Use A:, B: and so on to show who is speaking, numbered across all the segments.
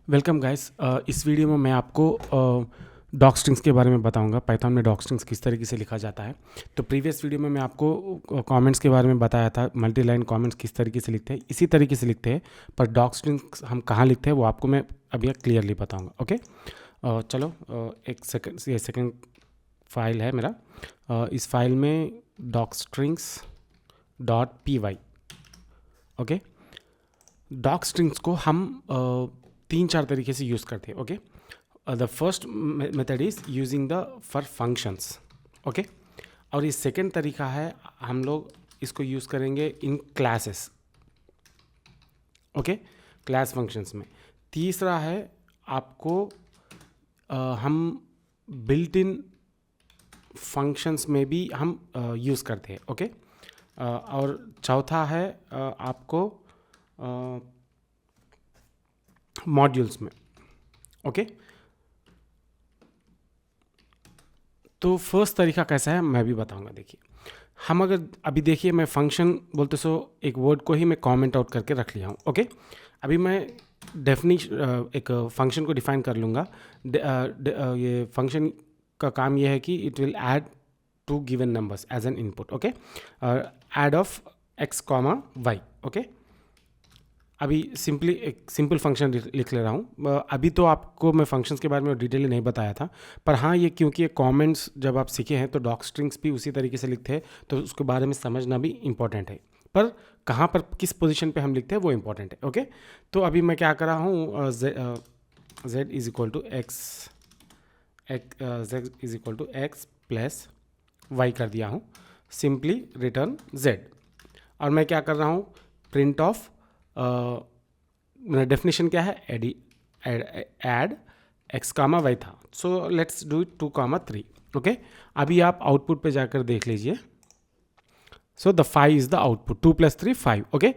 A: Welcome guys. इस video में मैं आपको डॉक स्ट्रिंग्स के बारे में बताऊंगा। पाइथन में डॉक स्ट्रिंग्स किस तरीके से लिखा जाता है। तो प्रीवियस वीडियो में मैं आपको कमेंट्स के बारे में बताया था, मल्टी लाइन कमेंट्स किस तरीके से लिखते हैं, इसी तरीके से लिखते हैं। पर डॉक स्ट्रिंग्स हम कहाँ लिखते हैं वो आपको मैं अभी क्लियरली बताऊँगा। ओके, चलो एक सेकंड, ये सेकंड फाइल है मेरा। इस फाइल में doc strings dot py। Okay, doc strings को हम 3-4 तरीके से यूज़ करते हैं। Okay, the first method is using the for functions. Okay, और ये सेकेंड तरीका है, हम लोग इसको यूज़ करेंगे इन क्लासेस। ओके, क्लास फंक्शंस में। तीसरा है आपको हम बिल्ट इन फंक्शंस में भी हम यूज़ करते हैं। ओके, और चौथा है आपको मॉड्यूल्स में। ओके, तो फर्स्ट तरीका कैसा है मैं भी बताऊंगा। देखिए, हम अगर अभी देखिए, मैं फंक्शन बोलते सो एक वर्ड को ही मैं कमेंट आउट करके रख लिया हूँ। ओके, अभी मैं एक फंक्शन को डिफाइन कर लूँगा। ये फंक्शन का काम ये है कि it will add to given numbers as an input. Okay, add of x, y। Okay, अभी सिंपली एक सिंपल फंक्शन लिख ले रहा हूँ। अभी तो आपको मैं फंक्शंस के बारे में डिटेल नहीं बताया था, पर हाँ, ये क्योंकि ये कमेंट्स जब आप सीखे हैं तो डॉक स्ट्रिंग्स भी उसी तरीके से लिखते हैं, तो उसके बारे में समझना भी इम्पॉर्टेंट है। पर कहाँ पर किस पोजीशन पे हम लिखते हैं वो इम्पॉर्टेंट है। ओके, तो अभी मैं क्या कर रहा हूँ, z is equal to x plus y कर दिया हूँ। Simply return z। और मैं क्या कर रहा हूँ, प्रिंट ऑफ डेफिनेशन क्या है, एड x, y था। So let's do it 2, 3। Okay, अभी आप आउटपुट पे जाकर देख लीजिए। So the 5 is the output, 2 + 3 5। Okay,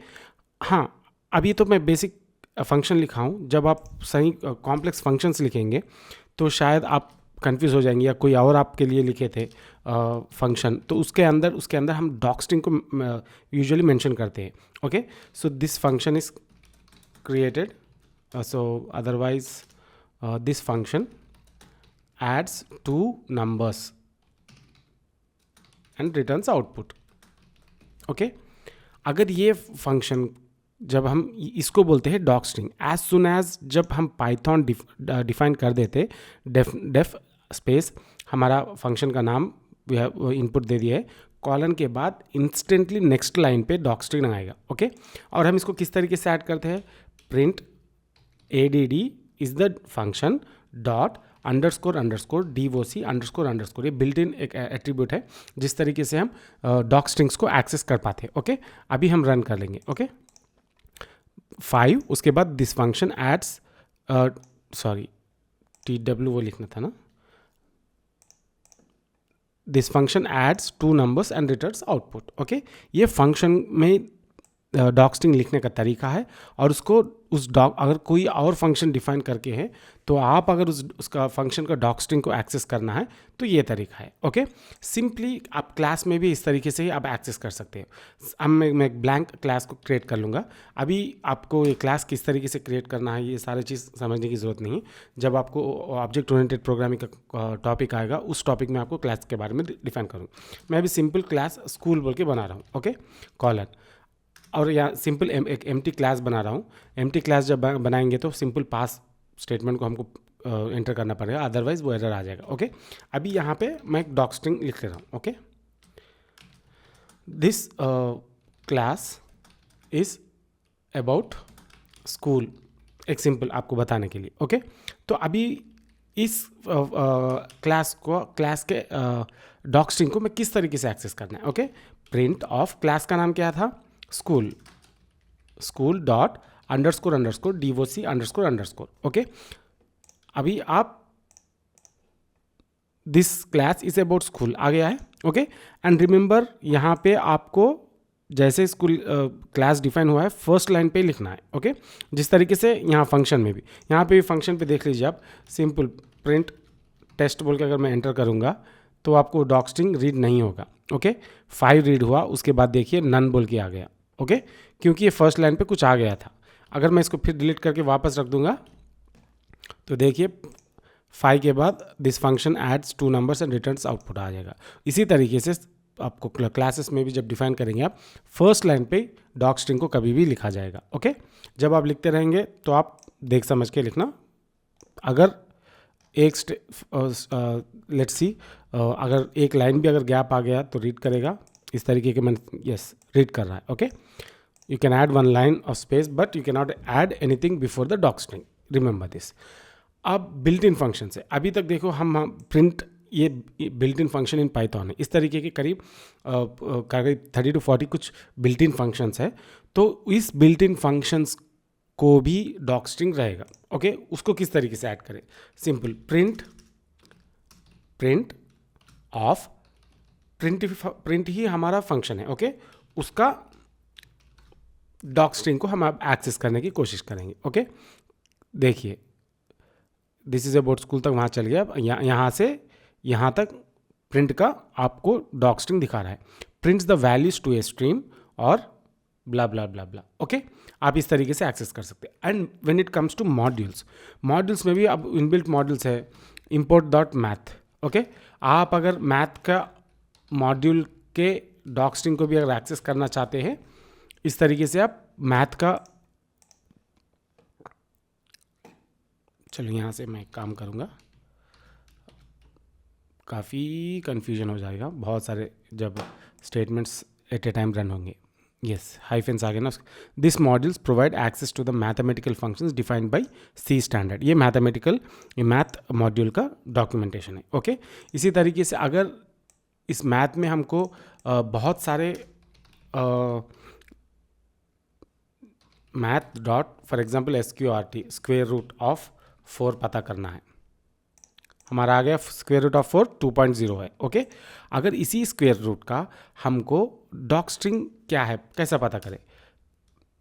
A: हाँ, अभी तो मैं बेसिक फंक्शन लिखा हूँ। जब आप सही कॉम्प्लेक्स फंक्शंस लिखेंगे तो शायद आप कंफ्यूज हो जाएंगे, या कोई और आपके लिए लिखे थे फंक्शन, तो उसके अंदर हम डॉक स्ट्रिंग को यूजुअली मेंशन करते हैं। Okay, so this function is created, so otherwise this function adds two numbers and returns output. okay, अगर ये फंक्शन जब हम इसको बोलते हैं doc string, as soon as जब हम पाइथन डिफाइन कर देते डेफ स्पेस हमारा फंक्शन का नाम इनपुट दे दिया है, कॉलन के बाद इंस्टेंटली नेक्स्ट लाइन पे डॉक स्ट्रिंग आएगा। ओके, और हम इसको किस तरीके से ऐड करते हैं, print add is the function dot underscore doc underscore. ये बिल्ट इन एक एट्रीब्यूट है जिस तरीके से हम डॉक स्ट्रिंग्स को एक्सेस कर पाते हैं। ओके, अभी हम रन कर लेंगे। ओके, 5, उसके बाद this function adds, sorry tw वो लिखना था ना, this function adds 2 numbers and returns output. Okay, ये फंक्शन में डॉक स्ट्रिंग लिखने का तरीका है। और उसको अगर कोई और फंक्शन डिफाइन करके है तो आप अगर उसका फंक्शन का डॉक स्ट्रिंग को एक्सेस करना है तो ये तरीका है। ओके, सिंपली आप क्लास में भी इस तरीके से ही आप एक्सेस कर सकते हैं। अब मैं एक ब्लैंक क्लास को क्रिएट कर लूँगा। अभी आपको ये क्लास किस तरीके से क्रिएट करना है ये सारी चीज़ समझने की ज़रूरत नहीं है। जब आपको ऑब्जेक्ट ओरिएंटेड प्रोग्रामिंग का टॉपिक आएगा उस टॉपिक में आपको क्लास के बारे में डिफाइन करूँगा। मैं अभी सिंपल क्लास स्कूल बोल के बना रहा हूँ। ओके, कॉलन, और यहाँ सिंपल एक एम्प्टी क्लास बना रहा हूँ। एम्प्टी क्लास जब बनाएंगे तो सिंपल पास स्टेटमेंट को हमको एंटर करना पड़ेगा, अदरवाइज वो एरर आ जाएगा। ओके, अभी यहाँ पे मैं एक डॉक स्ट्रिंग लिख ले रहा हूँ। Okay, this class is about school, एक सिंपल आपको बताने के लिए। ओके, तो अभी इस क्लास के डॉक स्ट्रिंग को मैं किस तरीके से एक्सेस करना है। ओके, प्रिंट ऑफ क्लास का नाम क्या था, school dot underscore doc underscore. Okay, अभी आप this class is about school आ गया है। ओके, एंड रिमेंबर यहाँ पे आपको जैसे स्कूल क्लास डिफाइन हुआ है फर्स्ट लाइन पे लिखना है। ओके, जिस तरीके से यहाँ फंक्शन में भी, यहाँ पे भी फंक्शन पे देख लीजिए आप, सिंपल प्रिंट टेस्ट बोल के अगर मैं एंटर करूँगा तो आपको डॉक स्ट्रिंग रीड नहीं होगा। ओके, 5 रीड हुआ, उसके बाद देखिए नन बोल के आ गया। ओके, क्योंकि ये फर्स्ट लाइन पे कुछ आ गया था। अगर मैं इसको फिर डिलीट करके वापस रख दूंगा तो देखिए 5 के बाद this function adds 2 numbers and returns output आ जाएगा। इसी तरीके से आपको क्लासेस में भी जब डिफाइन करेंगे आप, फर्स्ट लाइन पे डॉक स्ट्रिंग को कभी भी लिखा जाएगा। ओके, जब आप लिखते रहेंगे तो आप देख समझ के लिखना। अगर एक लेट्स सी अगर एक लाइन भी अगर गैप आ गया तो रीड करेगा इस तरीके के। यस, रीड कर रहा है। Okay, you can add 1 line of space but you can not add anything before the doc string, remember this. अब बिल्ट इन फंक्शन से अभी तक देखो हम प्रिंट, ये built in function in Python है। इस तरीके के करीब 30 to 40 कुछ बिल्ट इन फंक्शंस है। तो इस बिल्ट इन फंक्शंस को भी डॉक स्ट्रिंग रहेगा। ओके, उसको किस तरीके से ऐड करें? सिंपल, प्रिंट ऑफ, प्रिंट ही हमारा फंक्शन है। ओके, उसका डॉक स्ट्रिंग को हम अब एक्सेस करने की कोशिश करेंगे। ओके, देखिए this is a board school तक वहाँ चल गया। अब यहाँ से यहाँ तक प्रिंट का आपको डॉक स्ट्रिंग दिखा रहा है, prints the values to a stream और ब्ला ब्ला ब्ला ब्ला। ओके, आप इस तरीके से एक्सेस कर सकते हैं। And when it comes two modules में भी अब इनबिल्ट मॉड्यूल्स है, import डॉट मैथ। ओके, आप अगर मैथ का मॉड्यूल के डॉक स्ट्रिंग को भी अगर एक्सेस करना चाहते हैं, इस तरीके से आप मैथ का, चलो यहाँ से मैं एक काम करूँगा, काफ़ी कन्फ्यूजन हो जाएगा, बहुत सारे जब statements at a time run होंगे। यस, हाइफेंस आ गए ना। This modules provide access to the mathematical functions defined by C standard. ये मैथ मॉड्यूल का डॉक्यूमेंटेशन है। ओके, इसी तरीके से अगर इस मैथ में हमको बहुत सारे math dot for example SQRT, square root of 4 पता करना है, हमारा आ गया स्क्वायर रूट ऑफ 4 2.0 है। ओके, अगर इसी स्क्वायर रूट का हमको डॉक स्ट्रिंग क्या है कैसा पता करें?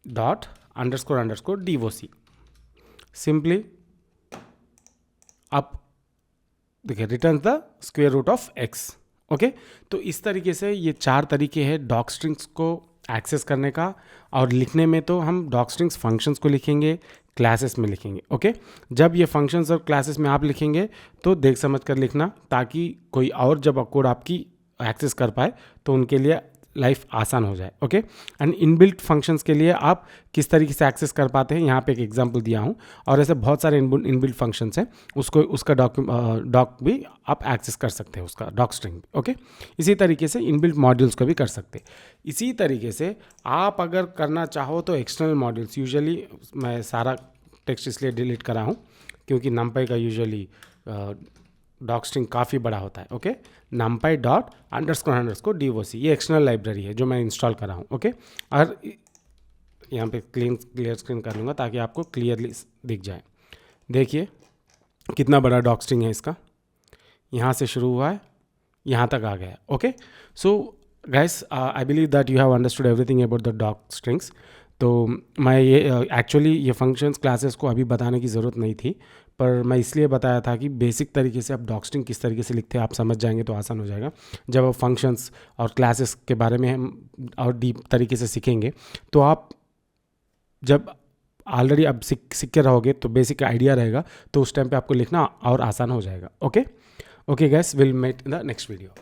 A: डॉट अंडरस्कोर DOC, सिंपली आप देखिए return the square root of x। Okay, तो इस तरीके से ये 4 तरीके हैं डॉक स्ट्रिंग्स को एक्सेस करने का। और लिखने में तो हम डॉक स्ट्रिंग्स फंक्शंस को लिखेंगे, क्लासेस में लिखेंगे। ओके, जब ये फंक्शंस और क्लासेस में आप लिखेंगे तो देख समझ कर लिखना, ताकि कोई और जब कोड आपकी एक्सेस कर पाए तो उनके लिए लाइफ आसान हो जाए। ओके, एंड इनबिल्ट फंक्शंस के लिए आप किस तरीके से एक्सेस कर पाते हैं, यहाँ पे एक एग्जांपल दिया हूँ। और ऐसे बहुत सारे इनबिल्ट फंक्शंस हैं, उसका डॉक भी आप एक्सेस कर सकते हैं, उसका डॉक स्ट्रिंग। ओके, इसी तरीके से इनबिल्ट मॉड्यूल्स को भी कर सकते हैं। इसी तरीके से आप अगर करना चाहो तो एक्सटर्नल मॉड्यूल्स, यूजुअली मैं सारा टेक्स्ट इसलिए डिलीट करा हूँ क्योंकि numpy का यूजुअली डॉक स्ट्रिंग काफ़ी बड़ा होता है। Okay, numpy dot underscore DOC ये एक्सटर्नल लाइब्रेरी है जो मैं इंस्टॉल करा हूँ। ओके, और यहाँ पे क्लियर स्क्रीन कर लूँगा ताकि आपको क्लियरली दिख जाए। देखिए कितना बड़ा डॉक स्ट्रिंग है इसका, यहाँ से शुरू हुआ है यहाँ तक आ गया। Okay, so guys I believe that you have understood everything about the doc strings. तो मैं ये एक्चुअली ये फंक्शंस क्लासेस को अभी बताने की ज़रूरत नहीं थी, पर मैं इसलिए बताया था कि बेसिक तरीके से आप डॉक स्ट्रिंग किस तरीके से लिखते हैं आप समझ जाएंगे तो आसान हो जाएगा। जब आप फंक्शंस और क्लासेस के बारे में हम और डीप तरीके से सीखेंगे तो आप जब ऑलरेडी अब सीख के रहोगे तो बेसिक आइडिया रहेगा, तो उस टाइम पे आपको लिखना और आसान हो जाएगा। Okay guys, will met in the next video.